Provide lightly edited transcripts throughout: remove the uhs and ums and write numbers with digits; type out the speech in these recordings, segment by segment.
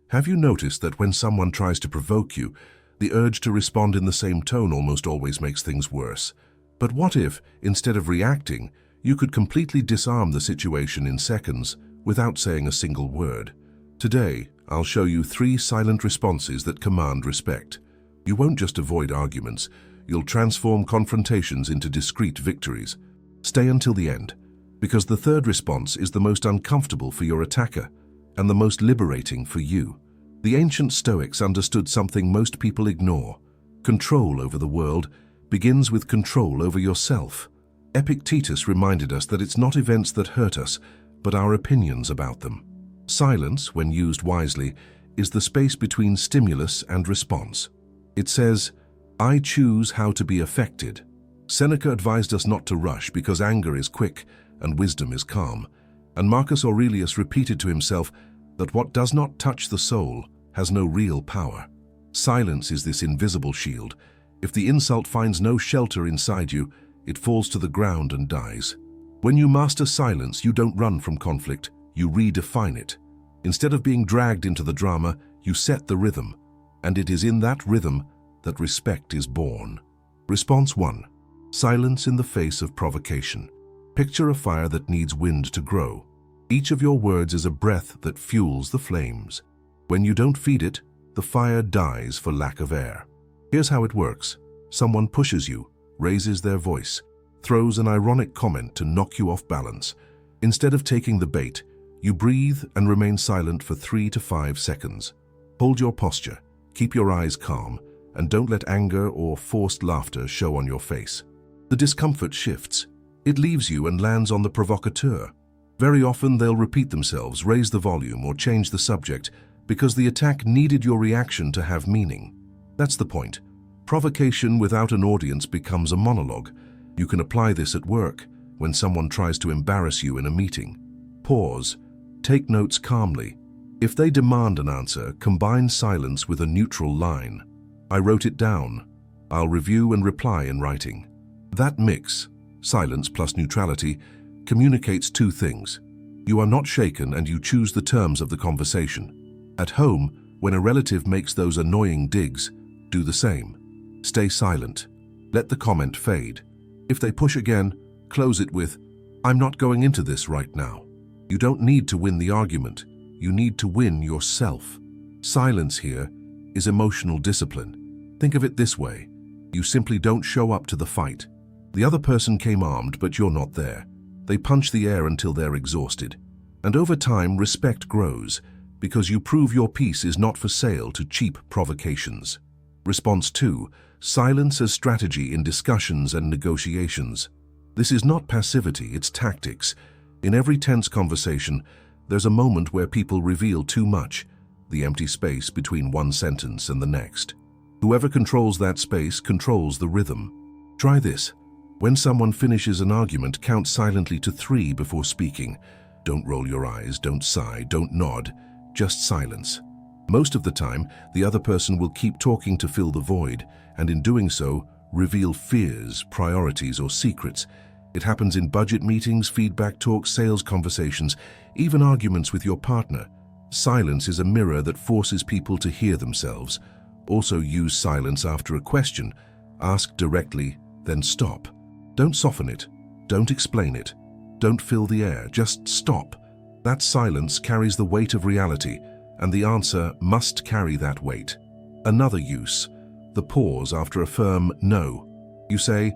Have you noticed that when someone tries to provoke you, the urge to respond in the same tone almost always makes things worse? But what if, instead of reacting, you could completely disarm the situation in seconds without saying a single word? Today, I'll show you 3 silent responses that command respect. You won't just avoid arguments, you'll transform confrontations into discreet victories. Stay until the end, because the third response is the most uncomfortable for your attacker and the most liberating for you. The ancient Stoics understood something most people ignore. Control over the world begins with control over yourself. Epictetus reminded us that it's not events that hurt us, but our opinions about them. Silence, when used wisely, is the space between stimulus and response. It says, "I choose how to be affected." Seneca advised us not to rush because anger is quick and wisdom is calm. And Marcus Aurelius repeated to himself that what does not touch the soul has no real power. Silence is this invisible shield. If the insult finds no shelter inside you, it falls to the ground and dies. When you master silence, you don't run from conflict, you redefine it. Instead of being dragged into the drama, you set the rhythm. And it is in that rhythm that respect is born. Response 1. Silence in the face of provocation. Picture a fire that needs wind to grow. Each of your words is a breath that fuels the flames. When you don't feed it, the fire dies for lack of air. Here's how it works. Someone pushes you, raises their voice, throws an ironic comment to knock you off balance. Instead of taking the bait, you breathe and remain silent for 3 to 5 seconds. Hold your posture, keep your eyes calm, and don't let anger or forced laughter show on your face. The discomfort shifts. It leaves you and lands on the provocateur. Very often they'll repeat themselves, raise the volume, or change the subject because the attack needed your reaction to have meaning. That's the point. Provocation without an audience becomes a monologue. You can apply this at work when someone tries to embarrass you in a meeting. Pause. Take notes calmly. If they demand an answer, combine silence with a neutral line. I wrote it down. I'll review and reply in writing. That mix, silence plus neutrality, communicates 2 things. You are not shaken and you choose the terms of the conversation. At home, when a relative makes those annoying digs, do the same. Stay silent. Let the comment fade. If they push again, close it with, "I'm not going into this right now." You don't need to win the argument. You need to win yourself. Silence here is emotional discipline. Think of it this way. You simply don't show up to the fight. The other person came armed, but you're not there. They punch the air until they're exhausted. And over time, respect grows because you prove your piece is not for sale to cheap provocations. Response 2. Silence as strategy in discussions and negotiations. This is not passivity, it's tactics. In every tense conversation, there's a moment where people reveal too much, the empty space between one sentence and the next. Whoever controls that space controls the rhythm. Try this. When someone finishes an argument, count silently to 3 before speaking. Don't roll your eyes, don't sigh, don't nod, just silence. Most of the time, the other person will keep talking to fill the void, and in doing so, reveal fears, priorities, or secrets. It happens in budget meetings, feedback talks, sales conversations, even arguments with your partner. Silence is a mirror that forces people to hear themselves. Also use silence after a question. Ask directly, then stop. Don't soften it. Don't explain it. Don't fill the air. Just stop. That silence carries the weight of reality, and the answer must carry that weight. Another use, the pause after a firm no. You say,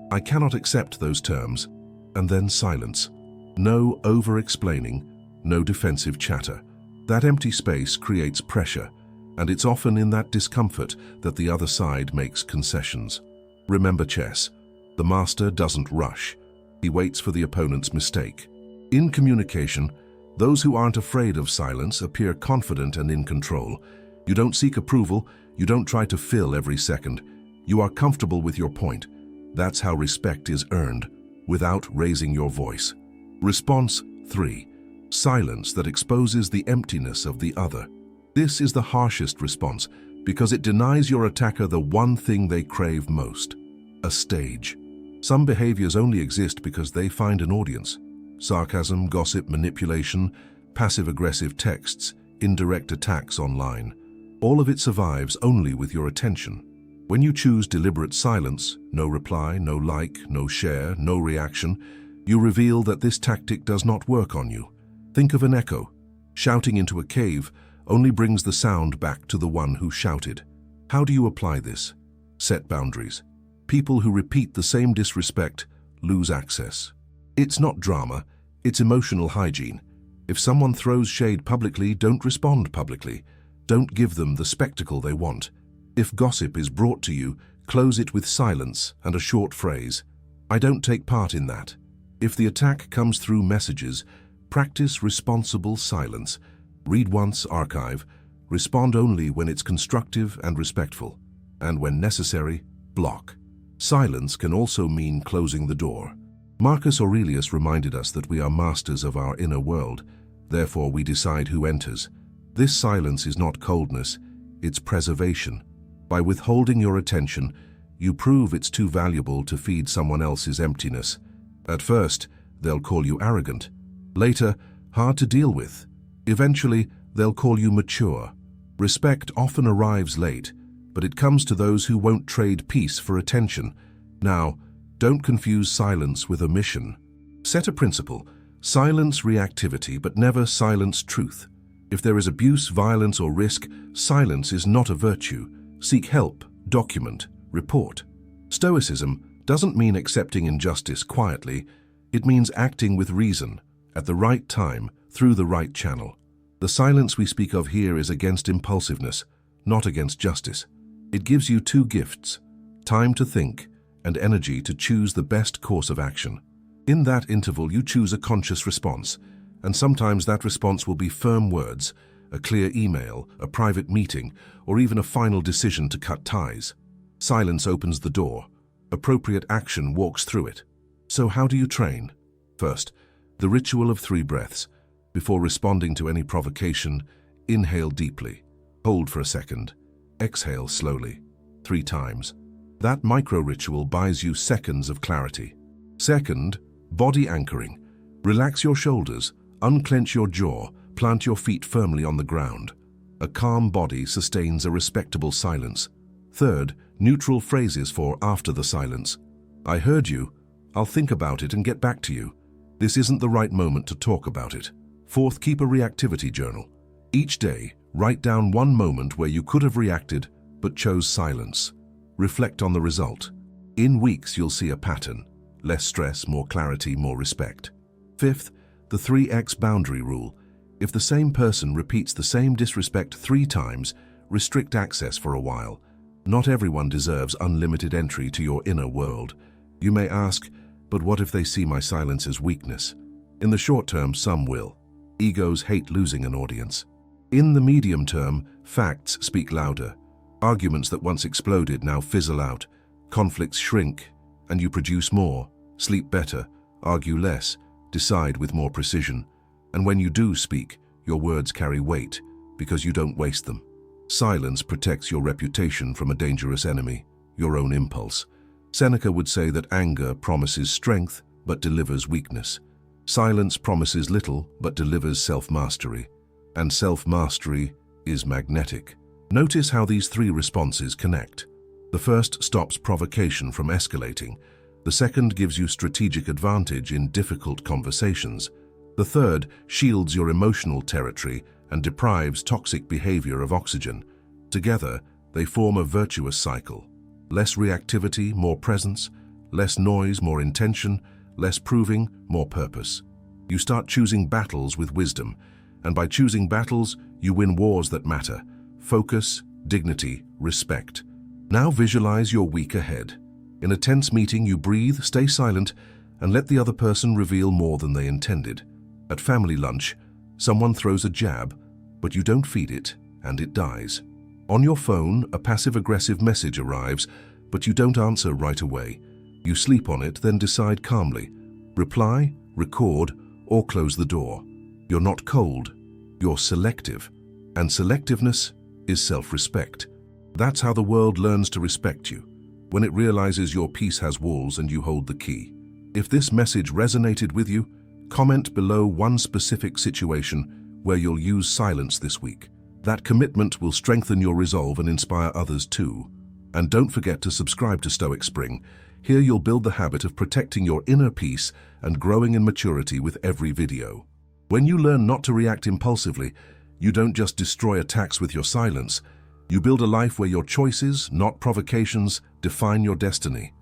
"I cannot accept those terms," and then silence. No over-explaining, no defensive chatter. That empty space creates pressure, and it's often in that discomfort that the other side makes concessions. Remember chess. The master doesn't rush. He waits for the opponent's mistake. In communication, those who aren't afraid of silence appear confident and in control. You don't seek approval, you don't try to fill every second. You are comfortable with your point. That's how respect is earned, without raising your voice. Response 3. Silence that exposes the emptiness of the other. This is the harshest response because it denies your attacker the one thing they crave most: a stage. Some behaviors only exist because they find an audience. Sarcasm, gossip, manipulation, passive-aggressive texts. indirect attacks online. All of it survives only with your attention. When you choose deliberate silence, no reply, no like, no share, no reaction, you reveal that this tactic does not work on you. Think of an echo. Shouting into a cave only brings the sound back to the one who shouted. How do you apply this? Set boundaries. People who repeat the same disrespect lose access. It's not drama, it's emotional hygiene. If someone throws shade publicly, don't respond publicly. Don't give them the spectacle they want. If gossip is brought to you, close it with silence and a short phrase. I don't take part in that. If the attack comes through messages, practice responsible silence. Read once, archive. Respond only when it's constructive and respectful. And when necessary, block. Silence can also mean closing the door. Marcus Aurelius reminded us that we are masters of our inner world, therefore we decide who enters. This silence is not coldness, it's preservation. By withholding your attention, you prove it's too valuable to feed someone else's emptiness. At first, they'll call you arrogant. Later, hard to deal with. Eventually, they'll call you mature. Respect often arrives late, but it comes to those who won't trade peace for attention. Now, don't confuse silence with omission. Set a principle: silence reactivity, but never silence truth. If there is abuse, violence, or risk, silence is not a virtue. Seek help, document, report. Stoicism doesn't mean accepting injustice quietly. It means acting with reason, at the right time, through the right channel. The silence we speak of here is against impulsiveness, not against justice. It gives you two gifts: time to think and energy to choose the best course of action. In that interval, you choose a conscious response, and sometimes that response will be firm words, a clear email, a private meeting, or even a final decision to cut ties. Silence opens the door. Appropriate action walks through it. So how do you train? First, the ritual of 3 breaths. Before responding to any provocation, inhale deeply, hold for a second, exhale slowly, 3 times. That micro-ritual buys you seconds of clarity. Second, body anchoring. Relax your shoulders, unclench your jaw, plant your feet firmly on the ground. A calm body sustains a respectable silence. Third, neutral phrases for after the silence. I heard you. I'll think about it and get back to you. This isn't the right moment to talk about it. Fourth, keep a reactivity journal. Each day, write down one moment where you could have reacted but chose silence. Reflect on the result. In weeks, you'll see a pattern. Less stress, more clarity, more respect. Fifth, the 3x boundary rule. If the same person repeats the same disrespect 3 times, restrict access for a while. Not everyone deserves unlimited entry to your inner world. You may ask, but what if they see my silence as weakness? In the short term, some will. Egos hate losing an audience. In the medium term, facts speak louder. Arguments that once exploded now fizzle out. Conflicts shrink, and you produce more, sleep better, argue less, decide with more precision. And when you do speak, your words carry weight because you don't waste them. Silence protects your reputation from a dangerous enemy, your own impulse. Seneca would say that anger promises strength but delivers weakness. Silence promises little but delivers self-mastery. And self-mastery is magnetic. Notice how these 3 responses connect. The first stops provocation from escalating. The second gives you strategic advantage in difficult conversations. The third shields your emotional territory and deprives toxic behavior of oxygen. Together, they form a virtuous cycle. Less reactivity, more presence. Less noise, more intention. Less proving, more purpose. You start choosing battles with wisdom, and by choosing battles, you win wars that matter. Focus, dignity, respect. Now visualize your week ahead. In a tense meeting, you breathe, stay silent, and let the other person reveal more than they intended. At family lunch, someone throws a jab, but you don't feed it, and it dies. On your phone, a passive-aggressive message arrives, but you don't answer right away. You sleep on it, then decide calmly. Reply, record, or close the door. You're not cold, you're selective. And selectiveness is self-respect. That's how the world learns to respect you, when it realizes your peace has walls and you hold the key. If this message resonated with you, comment below one specific situation where you'll use silence this week. That commitment will strengthen your resolve and inspire others too. And don't forget to subscribe to Stoic Spring. Here you'll build the habit of protecting your inner peace and growing in maturity with every video. When you learn not to react impulsively, you don't just destroy attacks with your silence. You build a life where your choices, not provocations, define your destiny.